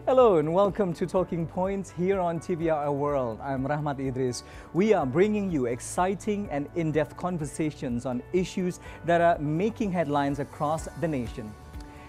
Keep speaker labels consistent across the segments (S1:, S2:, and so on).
S1: Hello and welcome to Talking Points here on TVR World. I'm Rahmat Idris. We are bringing you exciting and in-depth conversations on issues that are making headlines across the nation.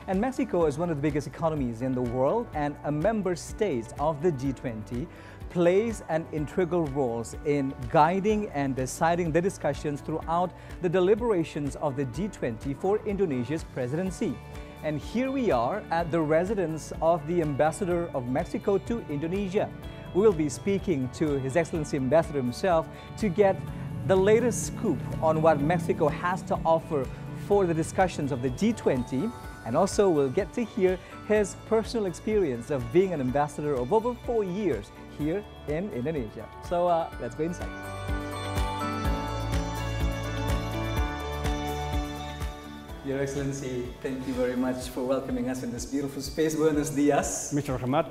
S1: And Mexico is one of the biggest economies in the world, and a member state of the G20 plays an integral role in guiding and deciding the discussions throughout the deliberations of the G20 for Indonesia's presidency. And here we are at the residence of the Ambassador of Mexico to Indonesia. We'll be speaking to His Excellency Ambassador himself to get the latest scoop on what Mexico has to offer for the discussions of the G20. And also we'll get to hear his personal experience of being an ambassador of over 4 years here in Indonesia. So let's go inside. Your Excellency, thank you very much for welcoming us in this beautiful space. Buenos dias.
S2: Mr. Rahmat,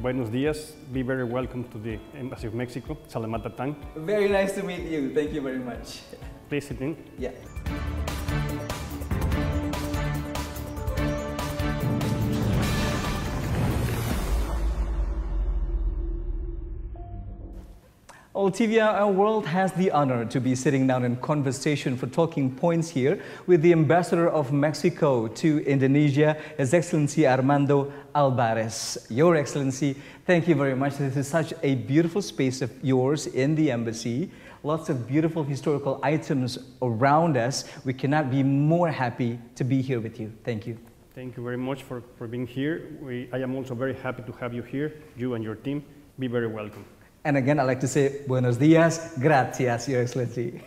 S2: buenos dias. Be very welcome to the Embassy of Mexico. Salamat datang.
S1: Very nice to meet you. Thank you very much.
S2: Please sit in.
S1: Yeah. Well, TVR World has the honor to be sitting down in conversation for talking points here with the Ambassador of Mexico to Indonesia, His Excellency Armando Alvarez. Your Excellency, thank you very much. This is such a beautiful space of yours in the embassy. Lots of beautiful historical items around us. We cannot be more happy to be here with you. Thank you.
S2: Thank you very much for being here. I am also very happy to have you here, you and your team. Be very welcome.
S1: And again, I'd like to say, buenos dias, gracias, Your Excellency.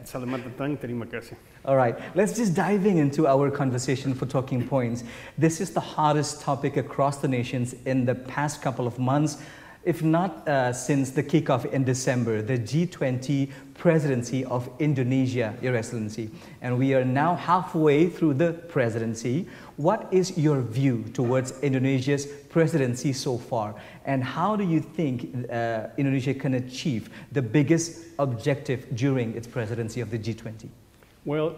S2: Salamat datang, terima kasih.
S1: All right, let's just diving into our conversation for talking points. This is the hottest topic across the nations in the past couple of months, if not since the kickoff in December, the G20 presidency of Indonesia, Your Excellency. And we are now halfway through the presidency. What is your view towards Indonesia's presidency so far? And how do you think Indonesia can achieve the biggest objective during its presidency of the G20?
S2: Well,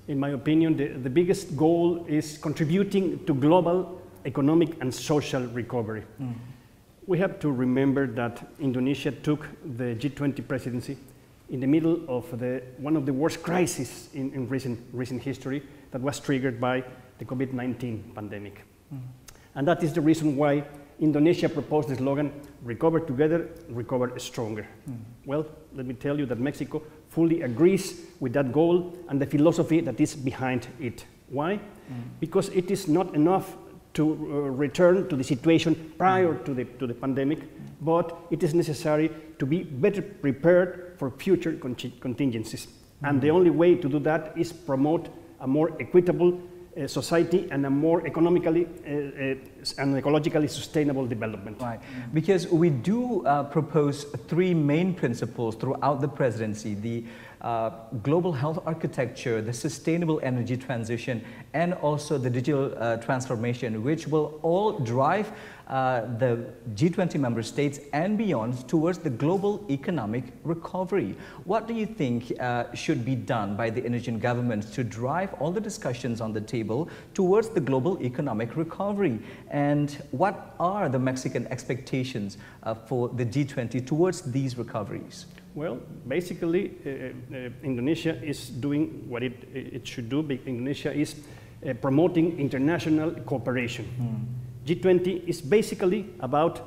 S2: in my opinion, the biggest goal is contributing to global economic and social recovery. We have to remember that Indonesia took the G20 presidency in the middle of one of the worst crises in recent history that was triggered by the COVID-19 pandemic. And that is the reason why Indonesia proposed the slogan, recover together, recover stronger. Well, let me tell you that Mexico fully agrees with that goal and the philosophy that is behind it. Why? Because it is not enough to return to the situation prior to the pandemic, but it is necessary to be better prepared for future contingencies. And the only way to do that is promote a more equitable society and a more economically and ecologically sustainable development.
S1: Right, because we do propose 3 main principles throughout the presidency: the global health architecture, the sustainable energy transition, and also the digital transformation, which will all drive the G20 member states and beyond towards the global economic recovery. What do you think should be done by the Indonesian government to drive all the discussions on the table towards the global economic recovery? And what are the Mexican expectations for the G20 towards these recoveries?
S2: Well, basically, Indonesia is doing what it should do. Indonesia is promoting international cooperation. G20 is basically about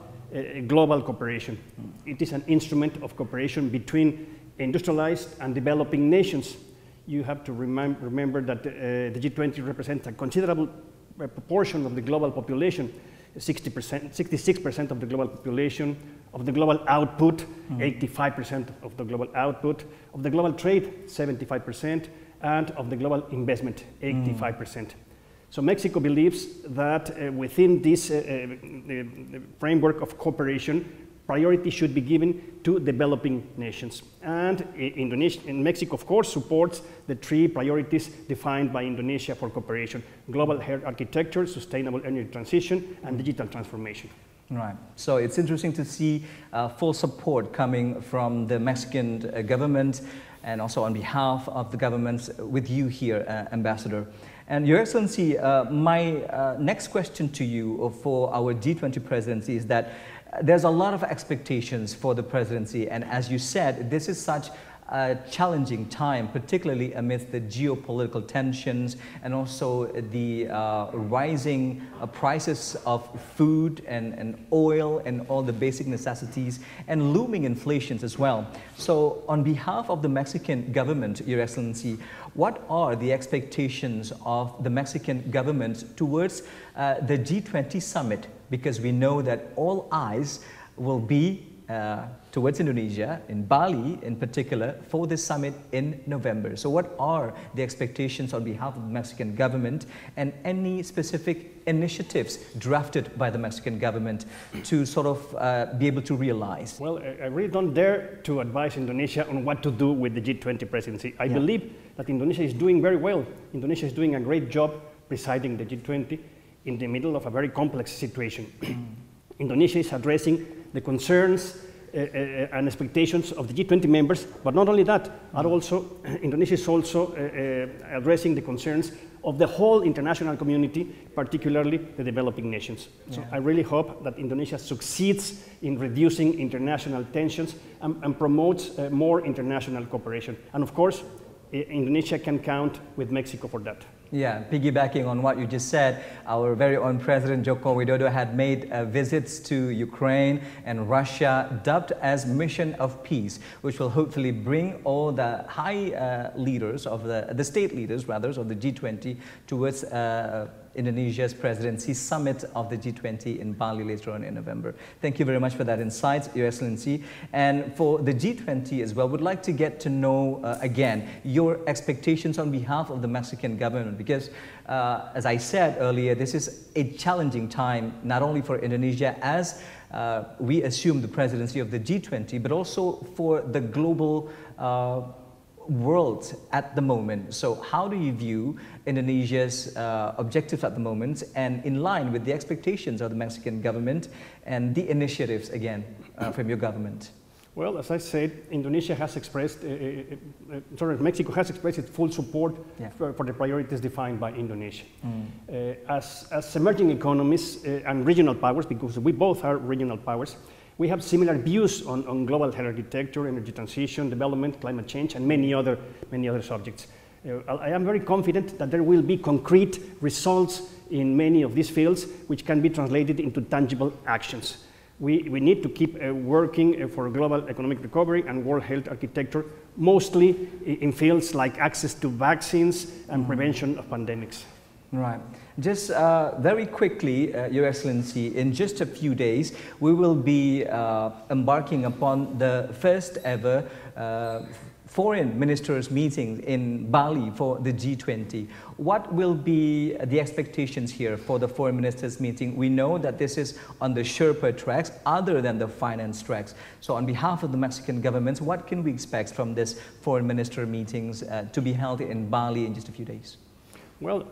S2: global cooperation. It is an instrument of cooperation between industrialized and developing nations. You have to remember that the G20 represents a considerable proportion of the global population. 66% of the global population, of the global output, 85% of the global output, of the global trade, 75%, and of the global investment, 85%. So Mexico believes that within this framework of cooperation, priority should be given to developing nations. And Mexico, of course, supports the 3 priorities defined by Indonesia for cooperation: global health architecture, sustainable energy transition, and digital transformation.
S1: Right. So it's interesting to see full support coming from the Mexican government and also on behalf of the governments with you here, Ambassador. And Your Excellency, my next question to you for our G20 presidency is that there's a lot of expectations for the presidency, and as you said, this is such a challenging time, particularly amidst the geopolitical tensions and also the rising prices of food and oil and all the basic necessities and looming inflations as well. So on behalf of the Mexican government, Your Excellency, what are the expectations of the Mexican government towards the G20 summit? Because we know that all eyes will be towards Indonesia, in Bali in particular, for this summit in November. So what are the expectations on behalf of the Mexican government and any specific initiatives drafted by the Mexican government to sort of be able to realize?
S2: Well, I really don't dare to advise Indonesia on what to do with the G20 presidency. I believe that Indonesia is doing very well. Indonesia is doing a great job presiding the G20 in the middle of a very complex situation. Indonesia is addressing the concerns and expectations of the G20 members, but not only that, Indonesia is also addressing the concerns of the whole international community, particularly the developing nations. So I really hope that Indonesia succeeds in reducing international tensions and promotes more international cooperation. And of course, Indonesia can count with Mexico for that.
S1: Yeah, piggybacking on what you just said, our very own President Joko Widodo had made visits to Ukraine and Russia, dubbed as Mission of Peace, which will hopefully bring all the high leaders of the state leaders, rather, of the G20 towards Indonesia's presidency summit of the G20 in Bali later on in November. Thank you very much for that insight, Your Excellency. And for the G20 as well, would like to get to know again your expectations on behalf of the Mexican government, because as I said earlier, this is a challenging time not only for Indonesia as we assume the presidency of the G20, but also for the global world at the moment. So how do you view Indonesia's objectives at the moment and in line with the expectations of the Mexican government and the initiatives again from your government?
S2: Well, as I said, Indonesia has expressed, Mexico has expressed its full support for the priorities defined by Indonesia. As emerging economies and regional powers, because we both are regional powers, we have similar views on global health architecture, energy transition, development, climate change, and many other subjects. I am very confident that there will be concrete results in many of these fields which can be translated into tangible actions. We need to keep working for global economic recovery and world health architecture, mostly in fields like access to vaccines and prevention of pandemics.
S1: Right. Just very quickly, Your Excellency, in just a few days, we will be embarking upon the first ever foreign ministers meeting in Bali for the G20. What will be the expectations here for the foreign ministers meeting? We know that this is on the Sherpa tracks other than the finance tracks. So on behalf of the Mexican government, what can we expect from this foreign minister meetings to be held in Bali in just a few days?
S2: Well,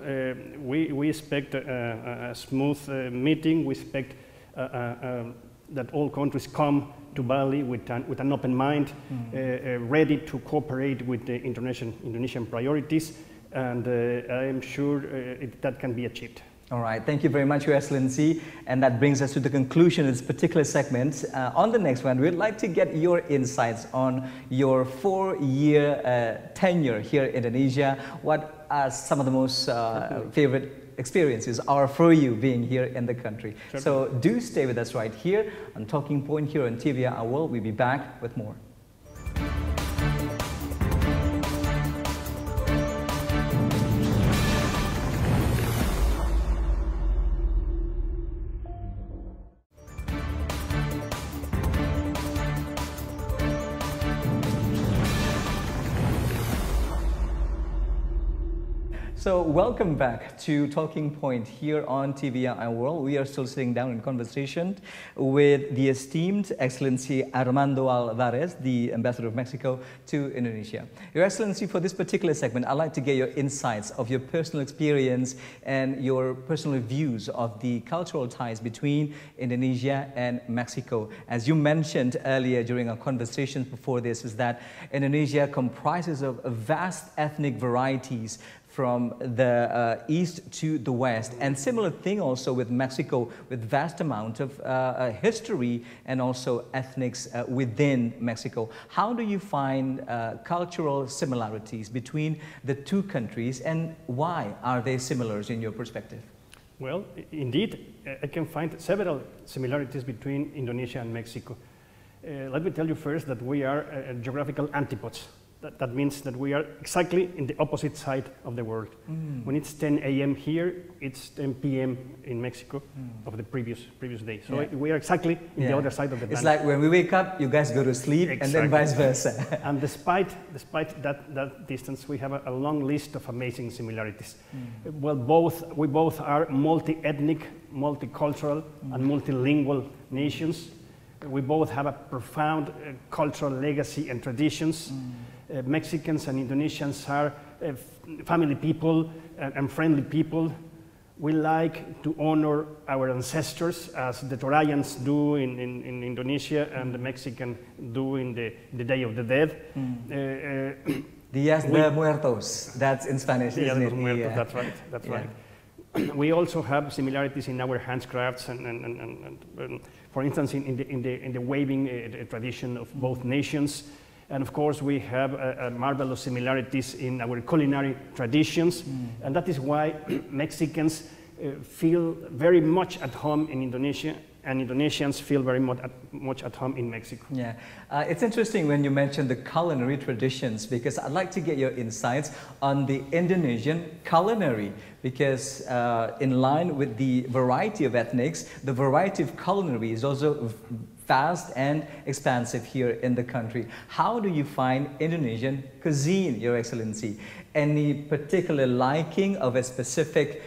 S2: we expect a smooth meeting. We expect that all countries come to Bali with an open mind, ready to cooperate with the Indonesian priorities, and I am sure that can be achieved.
S1: All right, thank you very much, Your Excellency. And that brings us to the conclusion of this particular segment. On the next one, we'd like to get your insights on your 4-year tenure here in Indonesia. What are some of the most favorite experiences are for you being here in the country? Sure. So do stay with us right here on Talking Point here on TVR Our World. We'll be back with more. So welcome back to Talking Point here on TVI World. We are still sitting down in conversation with the esteemed Excellency Armando Alvarez, the Ambassador of Mexico to Indonesia. Your Excellency, for this particular segment, I'd like to get your insights of your personal experience and your personal views of the cultural ties between Indonesia and Mexico. As you mentioned earlier during our conversations before this, is that Indonesia comprises of vast ethnic varieties from the east to the west, and similar thing also with Mexico, with vast amount of history and also ethnics within Mexico. How do you find cultural similarities between the two countries, and why are they similar in your perspective?
S2: Well, indeed, I can find several similarities between Indonesia and Mexico. Let me tell you first that we are geographical antipodes. That means that we are exactly in the opposite side of the world. When it's 10 a.m. here, it's 10 p.m. in Mexico of the previous day. So we are exactly in the other side of the planet.
S1: It's like when we wake up, you guys go to sleep, and then vice versa.
S2: And despite that distance, we have a long list of amazing similarities. Well, we both are multi-ethnic, multicultural, and multilingual nations. We both have a profound cultural legacy and traditions. Mexicans and Indonesians are family people and friendly people. We like to honor our ancestors, as the Torayans do in Indonesia and the Mexican do in the Day of the Dead.
S1: Días de Muertos, that's in Spanish,
S2: Días
S1: isn't
S2: de
S1: it?
S2: Muertos, that's right. We also have similarities in our handcrafts and for instance, in the weaving tradition of both nations. And of course, we have marvelous similarities in our culinary traditions. And that is why Mexicans feel very much at home in Indonesia, and Indonesians feel very much at home in Mexico.
S1: Yeah, it's interesting when you mention the culinary traditions, because I'd like to get your insights on the Indonesian culinary, because in line with the variety of ethnics, the variety of culinary is also vast and expansive here in the country. How do you find Indonesian cuisine, Your Excellency? Any particular liking of a specific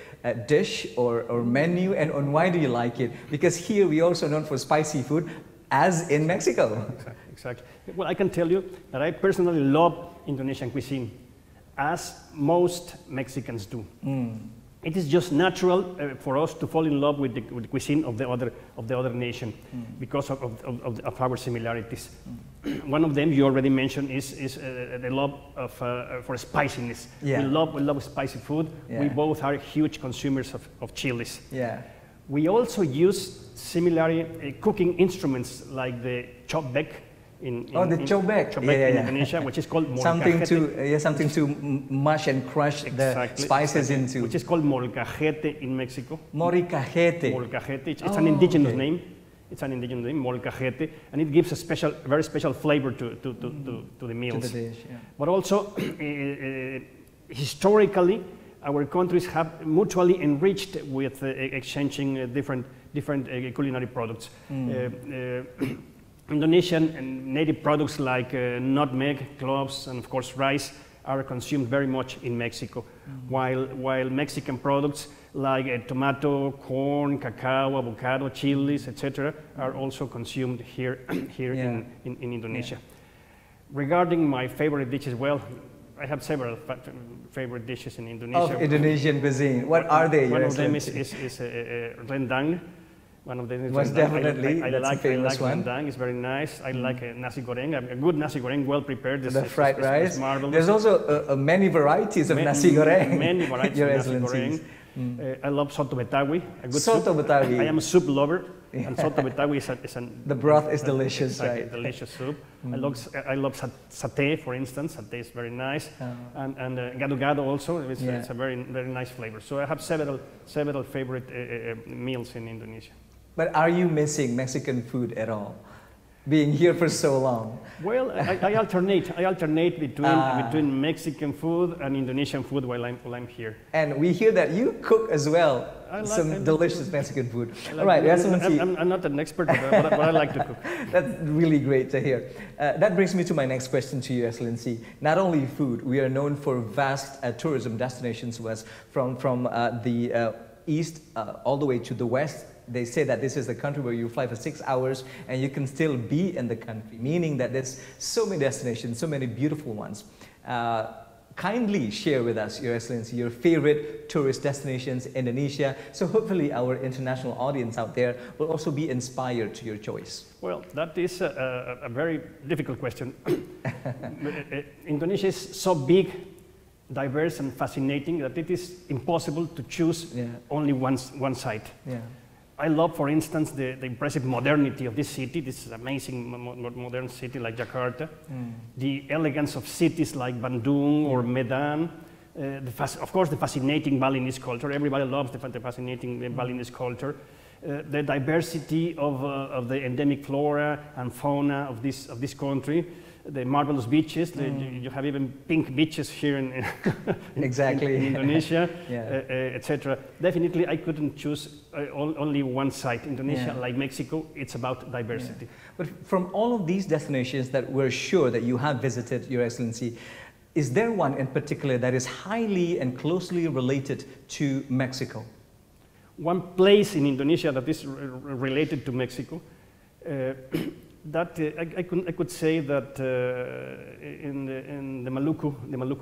S1: dish or menu, and why do you like it? Because here we also known for spicy food, as in Mexico.
S2: Exactly. Well, I can tell you that I personally love Indonesian cuisine, as most Mexicans do. It is just natural for us to fall in love with the cuisine of the other nation because of our similarities. One of them you already mentioned is the love for spiciness. We love spicy food. We both are huge consumers of chilies. We also use similar cooking instruments like the chopbek in
S1: chopbek
S2: in Indonesia, which is called
S1: molcajete. Something to mash and crush the spices into.
S2: Which is called molcajete in Mexico.
S1: Molcajete.
S2: Molcajete. It's an indigenous name. It's an indigenous name, molcajete, and it gives a very special flavor to the meals.
S1: To the dish,
S2: But also, historically, our countries have mutually enriched with exchanging different culinary products. Indonesian and native products like nutmeg, cloves, and of course rice are consumed very much in Mexico, while Mexican products like tomato, corn, cacao, avocado, chilies, etc., are also consumed here in Indonesia. Rendang, my favorite dishes, well, I have several favorite dishes in Indonesia.
S1: Of Indonesian cuisine, what are they?
S2: One of them is rendang. One of them is
S1: definitely
S2: I like rendang. It's very nice. I like nasi goreng. A good nasi goreng, well prepared.
S1: The fried rice.
S2: Marvelous.
S1: There's also many varieties of nasi goreng.
S2: Many varieties of nasi goreng. I love soto betawi.
S1: Soto betawi.
S2: I am a soup lover, and soto betawi is
S1: the broth is delicious, right?
S2: Delicious soup. I love satay, for instance. Satay is very nice, and gado-gado also. It's a very nice flavor. So I have several favorite meals in Indonesia.
S1: But are you missing Mexican food at all, being here for so long?
S2: Well, I alternate between Mexican food and Indonesian food while I'm here.
S1: And we hear that you cook as well. some delicious Mexican food. All right, Excellency.
S2: I'm not an expert, but I like to cook.
S1: That's really great to hear. That brings me to my next question to you, Excellency. Not only food, we are known for vast tourism destinations from the east all the way to the west. They say that this is the country where you fly for 6 hours and you can still be in the country, meaning that there's so many destinations, so many beautiful ones. Kindly share with us, Your Excellency, your favorite tourist destinations in Indonesia, so hopefully our international audience out there will also be inspired to your choice.
S2: Well, that is a very difficult question. Indonesia is so big, diverse and fascinating that it is impossible to choose only one site.
S1: Yeah.
S2: I love, for instance, the impressive modernity of this city, this amazing modern city like Jakarta, the elegance of cities like Bandung or Medan, of course the fascinating Balinese culture, everybody loves the fascinating Balinese culture, the diversity of the endemic flora and fauna of this country, the marvelous beaches, you have even pink beaches here in
S1: exactly.
S2: in Indonesia, etc. Definitely, I couldn't choose only one site. Indonesia, like Mexico, it's about diversity.
S1: But from all of these destinations that we're sure that you have visited, Your Excellency, is there one in particular that is highly and closely related to Mexico?
S2: One place in Indonesia that is related to Mexico, that I could say that in the Maluku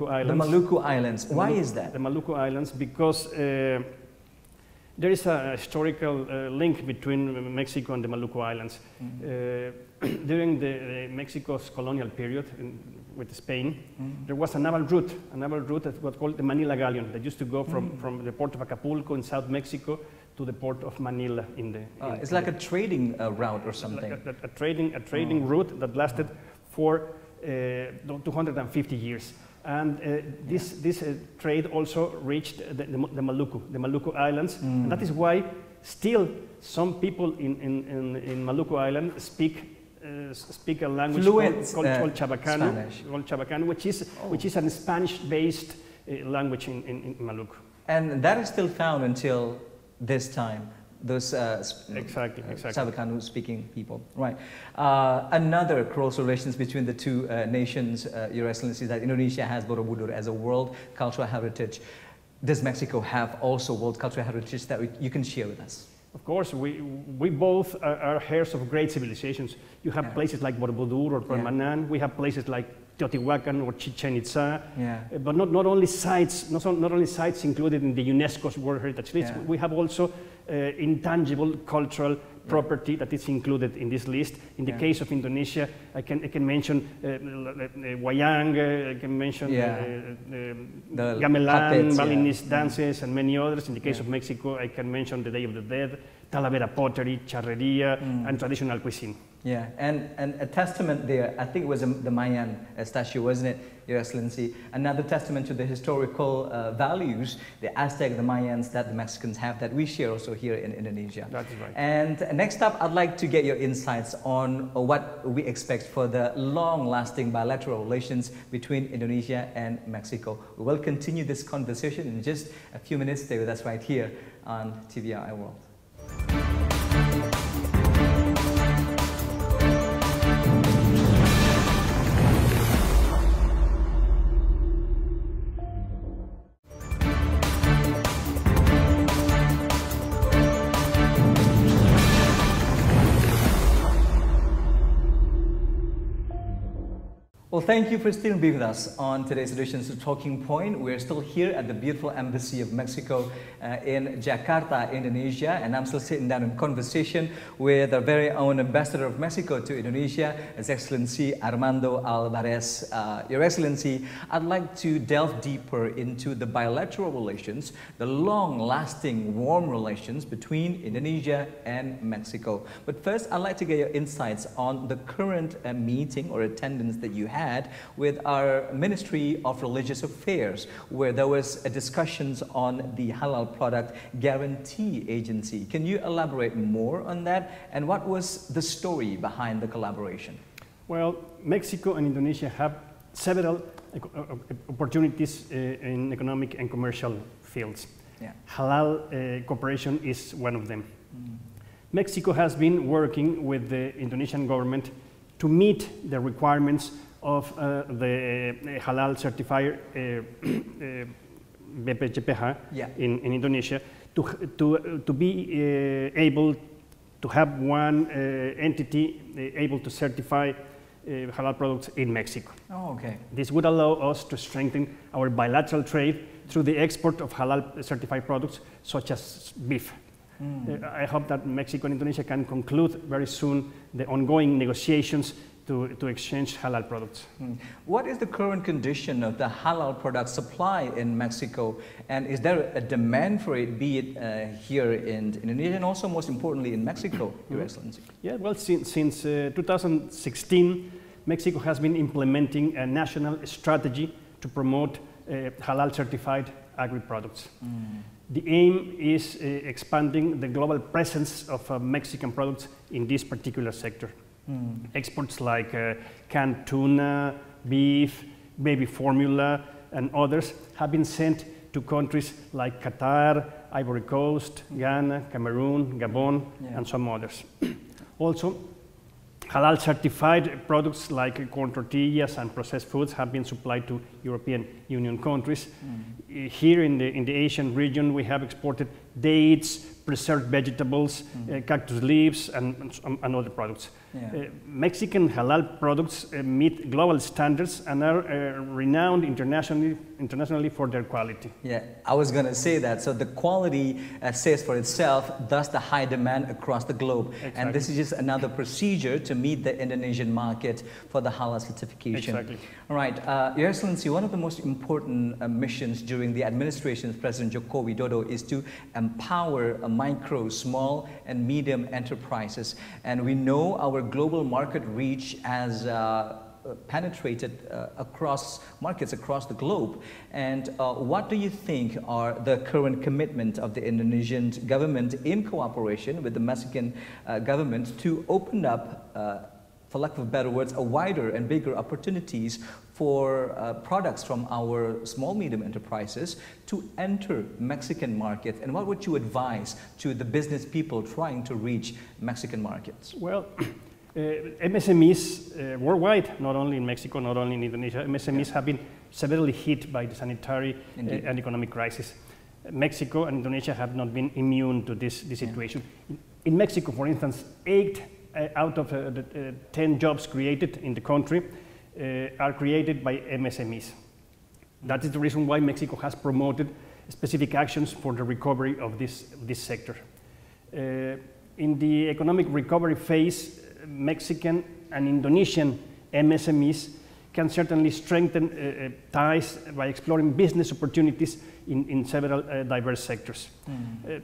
S2: Islands.
S1: The Maluku Islands. Why is that?
S2: The Maluku Islands, because there is a historical link between Mexico and the Maluku Islands. During the Mexico's colonial period with Spain, there was a naval route that was called the Manila Galleon that used to go from the port of Acapulco in South Mexico to the port of Manila
S1: it's like a trading route or something.
S2: Like a trading route that lasted for 250 years. And this trade also reached the Maluku Islands, and that is why still some people in Maluku Island speak a language called Chabacano, which is a Spanish-based language in Maluku.
S1: And that is still found until this time, those
S2: exactly.
S1: Chabacano-speaking people. Right. Another close relations between the two nations, Your Excellency, that Indonesia has Borobudur as a world cultural heritage. Does Mexico have also world cultural heritage that you can share with us?
S2: Of course, we both are heirs of great civilizations. You have places like Borobudur or Prambanan. We have places like Teotihuacan or Chichen Itza. But not only sites included in the UNESCO's World Heritage List. We have also intangible cultural property that is included in this list. In the case of Indonesia, I can mention wayang, I can mention gamelan, Balinese dances, and many others. In the case of Mexico, I can mention the Day of the Dead, Talavera pottery, charreria, and traditional cuisine.
S1: Yeah, and a testament there, I think it was the Mayan statue, wasn't it, Your Excellency? Another testament to the historical values, the Aztec, the Mayans that the Mexicans have that we share also here in Indonesia.
S2: That's right.
S1: And next up, I'd like to get your insights on what we expect for the long-lasting bilateral relations between Indonesia and Mexico. We will continue this conversation in just a few minutes. Stay with us right here on TVI World. Well, thank you for still being with us on today's edition of Talking Point. We're still here at the beautiful Embassy of Mexico in Jakarta, Indonesia, and I'm still sitting down in conversation with our very own Ambassador of Mexico to Indonesia, His Excellency Armando Alvarez. Your Excellency, I'd like to delve deeper into the bilateral relations, the long-lasting, warm relations between Indonesia and Mexico. But first, I'd like to get your insights on the current meeting or attendance that you had with our Ministry of Religious Affairs, where there was discussions on the Halal Product Guarantee Agency. Can you elaborate more on that? And what was the story behind the collaboration?
S2: Well, Mexico and Indonesia have several opportunities in economic and commercial fields.
S1: Yeah.
S2: Halal cooperation is one of them. Mexico has been working with the Indonesian government to meet the requirements of the Halal certifier BPJPH in Indonesia to be able to have one entity able to certify halal products in Mexico.
S1: Oh, okay.
S2: This would allow us to strengthen our bilateral trade through the export of halal certified products such as beef. I hope that Mexico and Indonesia can conclude very soon the ongoing negotiations to exchange halal products.
S1: What is the current condition of the halal product supply in Mexico, and is there a demand for it, be it here in Indonesia and also most importantly in Mexico, Your Excellency?
S2: Yeah, well, since 2016, Mexico has been implementing a national strategy to promote halal certified agri-products. The aim is expanding the global presence of Mexican products in this particular sector. Exports like canned tuna, beef, baby formula, and others have been sent to countries like Qatar, Ivory Coast, Ghana, Cameroon, Gabon, and some others. Also, halal certified products like corn tortillas and processed foods have been supplied to European Union countries. Here in the Asian region, we have exported dates, preserved vegetables, cactus leaves, and other products. Mexican halal products meet global standards and are renowned internationally for their quality.
S1: Yeah, I was going to say that. So the quality says for itself, thus the high demand across the globe. Exactly. And this is just another procedure to meet the Indonesian market for the halal certification.
S2: Exactly.
S1: All right, Your Excellency, one of the most important missions during the administration of President Joko Widodo is to empower micro, small, and medium enterprises. And we know our global market reach has penetrated across markets across the globe. And what do you think are the current commitment of the Indonesian government in cooperation with the Mexican government to open up, for lack of better words, a wider and bigger opportunities for products from our small medium enterprises to enter Mexican markets? And what would you advise to the business people trying to reach Mexican markets?
S2: Well, MSMEs worldwide, not only in Mexico, not only in Indonesia, MSMEs have been severely hit by the sanitary and economic crisis. Mexico and Indonesia have not been immune to this situation. In Mexico, for instance, 8 out of the 10 jobs created in the country are created by MSMEs. That is the reason why Mexico has promoted specific actions for the recovery of this sector. In the economic recovery phase, Mexican and Indonesian MSMEs can certainly strengthen ties by exploring business opportunities in several diverse sectors.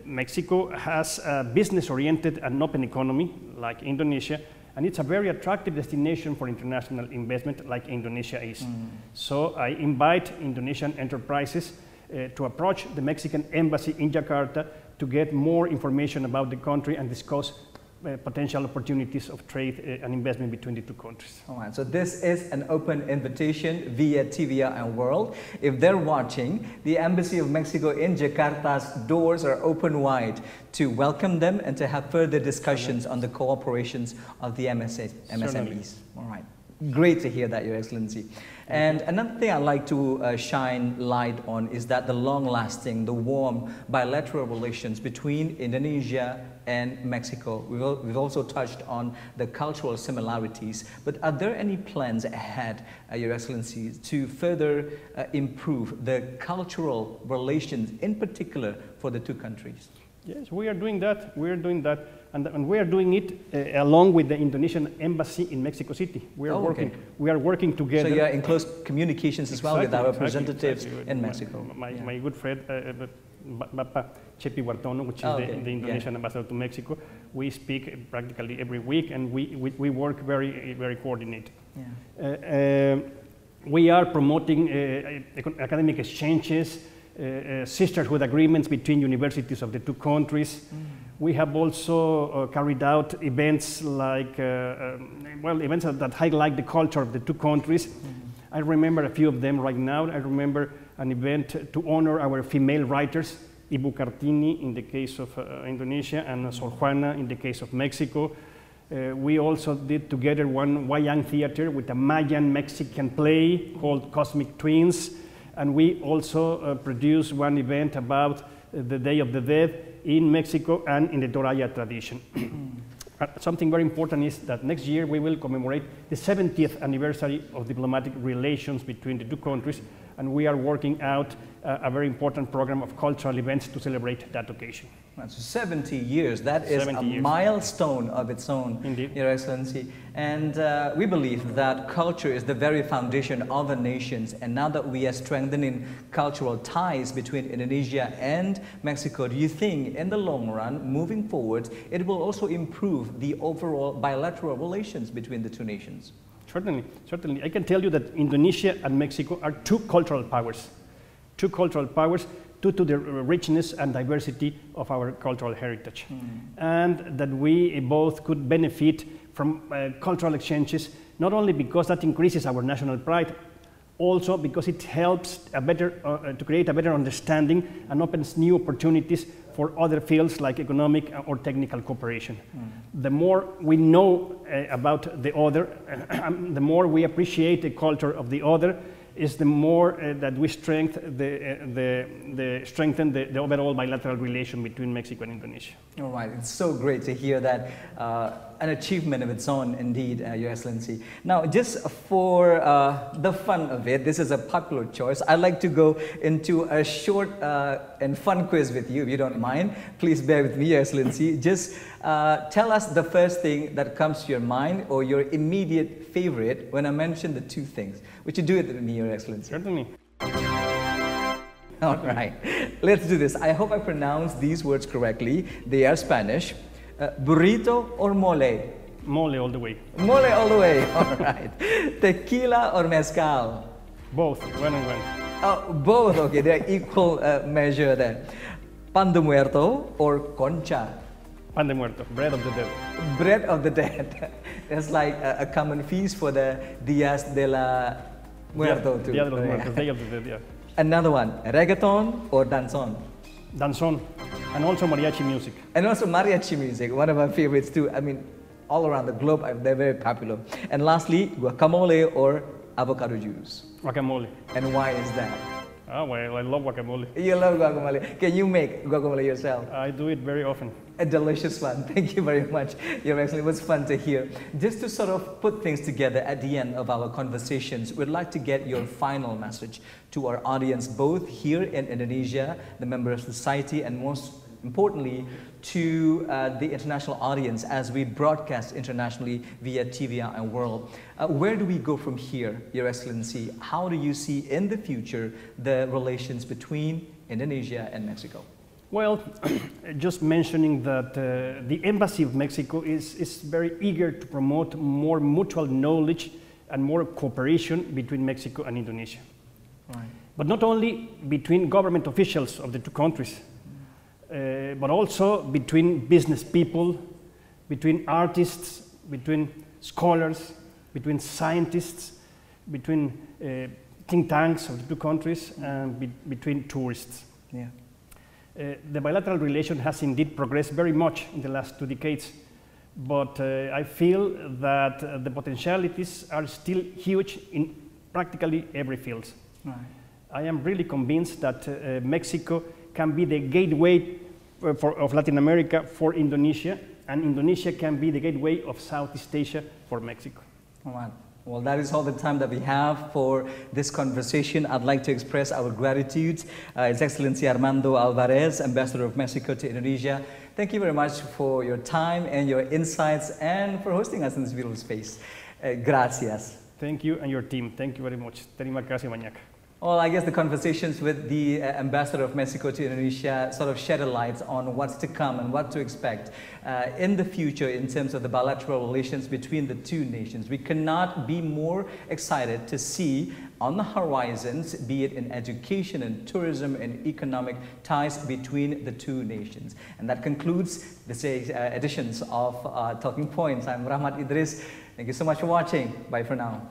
S2: Mexico has a business-oriented and open economy like Indonesia, and it's a very attractive destination for international investment like Indonesia is. So I invite Indonesian enterprises to approach the Mexican embassy in Jakarta to get more information about the country and discuss potential opportunities of trade and investment between the two countries.
S1: All right, so this is an open invitation via TVR and World. If they're watching, the Embassy of Mexico in Jakarta's doors are open wide to welcome them and to have further discussions on the cooperations of the MSMEs. All right. Great to hear that, Your Excellency. And another thing I'd like to shine light on is that the long-lasting, the warm bilateral relations between Indonesia and Mexico. We've also touched on the cultural similarities, but are there any plans ahead, Your Excellency, to further improve the cultural relations, in particular for the two countries?
S2: Yes, we are doing that. We are doing that. And we are doing it along with the Indonesian embassy in Mexico City. We are working together.
S1: So you are in close communications as well with our representatives in Mexico.
S2: My good friend, Bapak Cepi Wartono, which is the Indonesian ambassador to Mexico. We speak practically every week, and we work very coordinated. We are promoting academic exchanges, sisterhood agreements between universities of the two countries. We have also carried out events like, events that highlight the culture of the two countries. I remember a few of them right now. I remember an event to honor our female writers Ibu Kartini in the case of Indonesia, and Sor Juana in the case of Mexico. We also did together one Wayang theater with a Mayan Mexican play called Cosmic Twins, and we also produced one event about the Day of the Dead in Mexico and in the Toraya tradition. Something very important is that next year we will commemorate the 70th anniversary of diplomatic relations between the two countries, and we are working out a very important program of cultural events to celebrate that occasion.
S1: That's 70 years. That is a milestone of its own,
S2: Indeed.
S1: Your Excellency. And we believe that culture is the very foundation of a nation. And now that we are strengthening cultural ties between Indonesia and Mexico, do you think in the long run, moving forward, it will also improve the overall bilateral relations between the two nations?
S2: Certainly, certainly. I can tell you that Indonesia and Mexico are two cultural powers due to the richness and diversity of our cultural heritage. And that we both could benefit from cultural exchanges, not only because that increases our national pride, also because it helps to create a better understanding and opens new opportunities for other fields like economic or technical cooperation. The more we know about the other, the more we appreciate the culture of the other, is the more that we strengthen the overall bilateral relation between Mexico and Indonesia.
S1: All right, it's so great to hear that, an achievement of its own indeed, Your Excellency. Now, just for the fun of it, this is a popular choice. I'd like to go into a short and fun quiz with you, if you don't mind. Please bear with me, Your Excellency. Just tell us the first thing that comes to your mind or your immediate favorite when I mention the two things. Would you do it with me, Your Excellency?
S2: Certainly.
S1: All right, let's do this. I hope I pronounced these words correctly. They are Spanish. Burrito or mole?
S2: Mole all the way.
S1: Mole all the way, all right. Tequila or mezcal?
S2: Both, one and one.
S1: Oh, both, okay, they're equal measure there. Pan de muerto or concha?
S2: Pan de muerto, bread of the dead.
S1: Bread of the dead. That's like a common feast for the Días de la Muerto too.
S2: Dia de los Muertos, Day of the Dead, yeah.
S1: Another one, reggaeton or danzón?
S2: Danzón, and also mariachi music.
S1: And also mariachi music, one of my favorites too. I mean, all around the globe, they're very popular. And lastly, guacamole or avocado juice?
S2: Guacamole.
S1: And why is that?
S2: Ah, well, I love guacamole.
S1: You love guacamole. Can you make guacamole yourself?
S2: I do it very often.
S1: A delicious one. Thank you very much, Your Excellency. It was fun to hear. Just to sort of put things together at the end of our conversations, we'd like to get your final message to our audience, both here in Indonesia, the member of society, and most importantly, to the international audience as we broadcast internationally via TVI World. Where do we go from here, Your Excellency? How do you see in the future the relations between Indonesia and Mexico?
S2: Well, just mentioning that the Embassy of Mexico is very eager to promote more mutual knowledge and more cooperation between Mexico and Indonesia.
S1: Right.
S2: But not only between government officials of the two countries, but also between business people, between artists, between scholars, between scientists, between think tanks of the two countries, and between tourists.
S1: Yeah.
S2: The bilateral relation has indeed progressed very much in the last 2 decades, but I feel that the potentialities are still huge in practically every field.
S1: Right.
S2: I am really convinced that Mexico can be the gateway of Latin America for Indonesia, and Indonesia can be the gateway of Southeast Asia for Mexico.
S1: All right. Well, that is all the time that we have for this conversation. I'd like to express our gratitude. His Excellency Armando Alvarez, Ambassador of Mexico to Indonesia. Thank you very much for your time and your insights and for hosting us in this beautiful space. Gracias.
S2: Thank you and your team. Thank you very much. Terima kasih banyak.
S1: Well, I guess the conversations with the Ambassador of Mexico to Indonesia sort of shed a light on what's to come and what to expect in the future in terms of the bilateral relations between the two nations. We cannot be more excited to see on the horizons, be it in education and tourism and economic ties between the two nations. And that concludes this editions of Talking Points. I'm Rahmat Idris. Thank you so much for watching. Bye for now.